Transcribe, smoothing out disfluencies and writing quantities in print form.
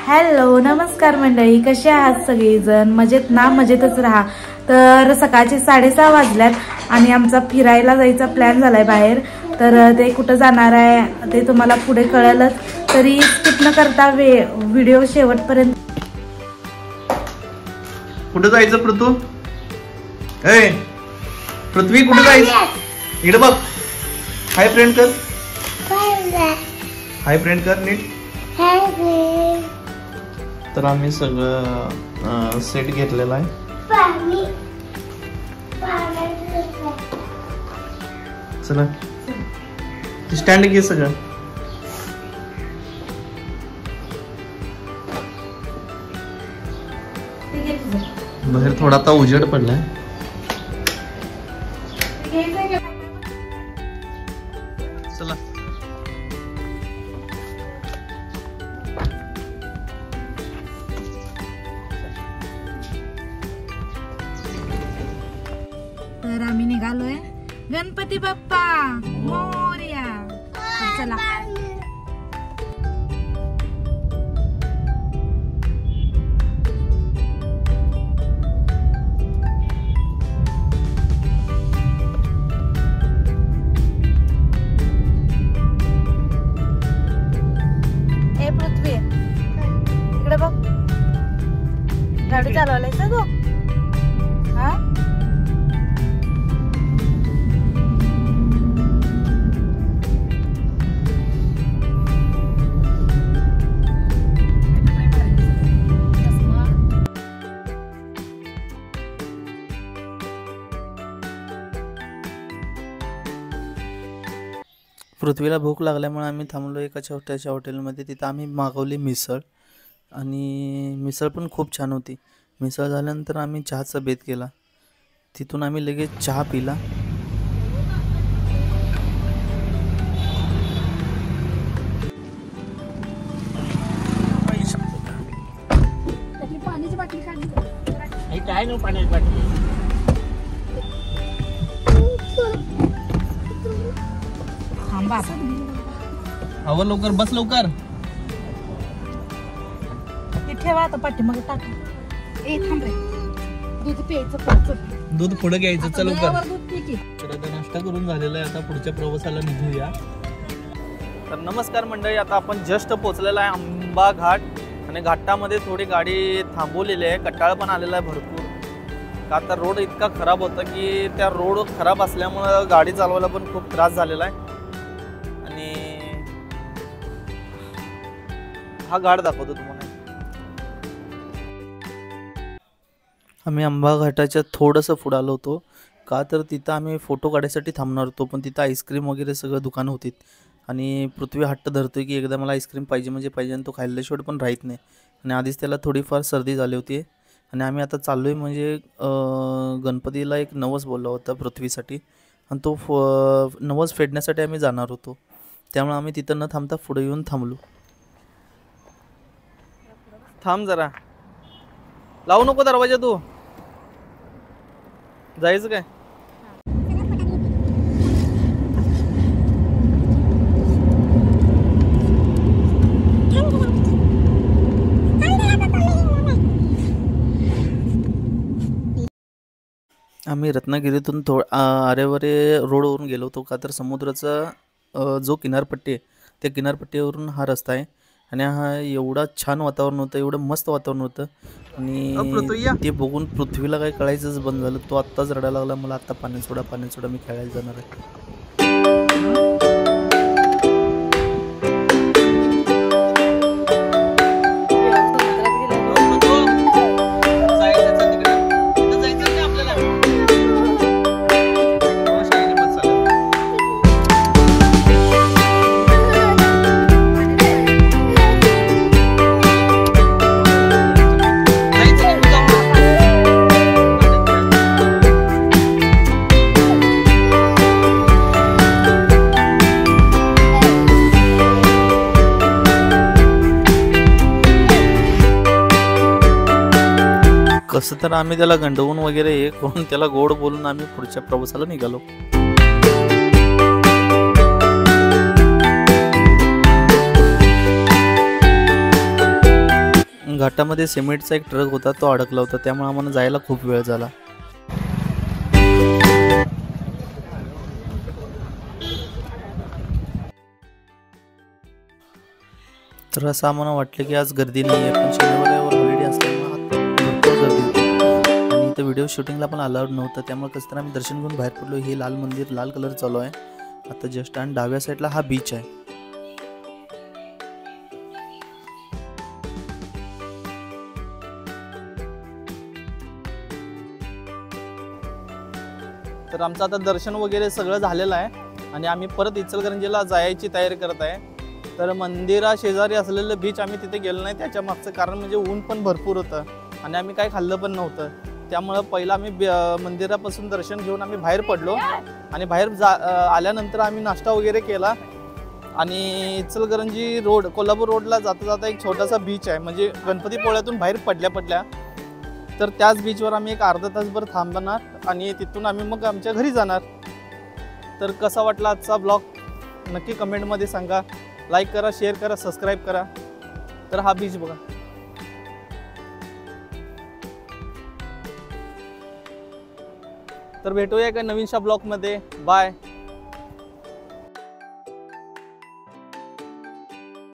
Hello नमस्कार मंडळी, कसे आहात सगळेजण? मजेत ना? मजेतच राहा. तर सकाळचे 6:30 वाजल्यात आणि आमचा फिरायला जायचा प्लॅन झालाय बाहेर. तर ते कुठं जाणार आहे ते तुम्हाला पुढे कळेलच, तरी स्किप न करता व्हिडिओ शेवटपर्यंत. कुठं जायचं पृथू? ए पृथ्वी कुठं जायचं? इकडे बघ. हाय फ्रेंड कर. हाय फ्रेंड कर नीट. तर आम्ही सगळं सेट घेतलेला आहे. चला स्टँड घे सगळं. बाहेर थोडा आता उजेड पडलाय. चला तर आम्ही निघालोय. गणपती बाप्पा मोरया. चला ए पृथ्वी इकडे बघ. गाडी चालवलायस तू? हा पृथ्वीला भूक लागल्यामुळे आम्ही थांबलो एका छोट्याशा हॉटेलमध्ये. तिथं आम्ही मागवली मिसळ आणि मिसळ पण खूप छान होती. मिसळ झाल्यानंतर आम्ही चहाचा बेत केला. तिथून आम्ही लगेच चहा पिला. हवं लवकर बस लवकर. ठेवा आता पाठी मग टाक. ए थांब रे, दूध प्यायचं. दूध पुढे घ्यायचं. चल लवकर. दूध पी की. तर आता नाश्ता करून झालेला आहे. आता पुढच्या प्रवासाला निघूया. तर नमस्कार मंडळी, आता आपण जस्ट पोहोचलेला आहे आंबा घाट. आणि घाटामध्ये थोडी गाडी थांबवलेली आहे. कटाळ पण आलेला आहे भरपूर. का तर रोड इतका खराब होता की त्या रोड खराब असल्यामुळं गाडी चालवायला पण खूप त्रास झालेला आहे. आणि हा घाट दाखवतो तुम्हाला. आम्ही आंबा घाटाच्या थोडंसं पुढे आलो होतो. का तर तिथं आम्ही फोटो काढायसाठी थांबणार होतो, पण तिथं आईस्क्रीम वगैरे सगळं दुकानं होती. आणि पृथ्वी हट्ट धरतोय की एकदा मला आईस्क्रीम पाहिजे म्हणजे पाहिजे, आणि तो खाल्ल्याशिवाय पण राहत नाही. आणि आधीच त्याला थोडीफार सर्दी झाली होती. आणि आम्ही आता चाललो आहे म्हणजे गणपतीला एक नवस बोलला होता पृथ्वीसाठी, आणि तो नवस फेडण्यासाठी आम्ही जाणार होतो. त्यामुळे आम्ही तिथं न थांबता पुढे येऊन थांबलो. थांब जरा, लावू नको दरवाजा. तू जायचं काय? आम्ही रत्नागिरीतून आरेवारे रोडवरून गेलो होतो. का तर समुद्राचा जो किनारपट्टी आहे त्या किनारपट्टीवरून हा रस्ता आहे. आणि हा एवढा छान वातावरण होतं, एवढं मस्त वातावरण होतं. आणि ते बघून पृथ्वीला काही कळायचंच बंद झालं. तो आत्ताच रडायला लागला, मला आत्ता पाण्यात सोडा मी खेळायला जाणार आहे. कसं तर आम्ही त्याला गंडवून वगैरे हे करून त्याला गोड बोलून आम्ही पुढच्या प्रवासाला निघालो. घाटामध्ये सिमेंटचा एक ट्रक होता, तो अडकला होता, त्यामुळे आम्हाला जायला खूप वेळ झाला. तर असं आम्हाला वाटलं की आज गर्दी नाही आहे, पण शनिवारावर हॉलिडे असल्यामुळे भरपूर गर्दी होती आणि इथं व्हिडिओ शूटिंगला पण अलाउड नव्हतं. त्यामुळे कसं तर आम्ही दर्शन घेऊन बाहेर पडलो. हे लाल मंदिर, लाल कलर चालू आहे आता जस्ट, आणि डाव्या साईडला हा बीच आहे. तर आमचं आता दर्शन वगैरे सगळं झालेलं आहे आणि आम्ही परत इचलकरंजीला जायची तयारी करत आहे. तर मंदिरा शेजारी असलेलं बीच आम्ही तिथे गेलो नाही. त्याच्या मागचं कारण म्हणजे ऊन पण भरपूर होतं आणि आम्ही काही खाल्लं पण नव्हतं. त्यामुळं पहिलं आम्ही मंदिरापासून दर्शन घेऊन आम्ही बाहेर पडलो आणि बाहेर आल्यानंतर आम्ही नाश्ता वगैरे केला आणि इचलकरंजी रोड, कोल्हापूर रोडला जाता जाता एक छोटासा बीच आहे, म्हणजे गणपतीपोळ्यातून बाहेर पडल्या तर त्याच बीचवर आम्ही एक अर्धा तासभर थांबणार आणि तिथून आम्ही मग आमच्या घरी जाणार. तर कसा वाटला आजचा ब्लॉग नक्की कमेंटमध्ये सांगा. लाईक करा, शेअर करा, सबस्क्राईब करा. तर हा बीच बघा. तर भेटूया एका नवीनशा ब्लॉगमध्ये. बाय.